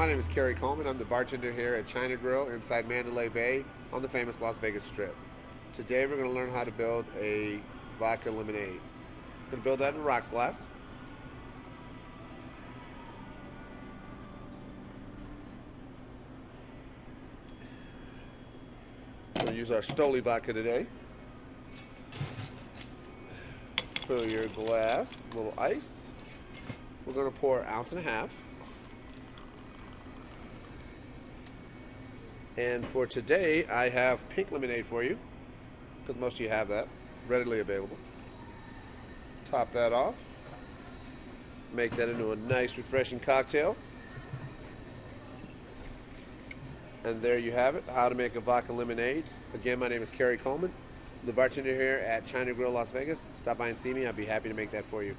My name is Kerry Coleman. I'm the bartender here at China Grill inside Mandalay Bay on the famous Las Vegas Strip. Today we're going to learn how to build a vodka lemonade. We're going to build that in a rocks glass. We're going to use our Stoli vodka today. Fill your glass, a little ice. We're going to pour 1.5 ounces. And for today, I have pink lemonade for you, because most of you have that readily available. Top that off. Make that into a nice, refreshing cocktail. And there you have it, how to make a vodka lemonade. Again, my name is Kerry Coleman, the bartender here at China Grill, Las Vegas. Stop by and see me. I'd be happy to make that for you.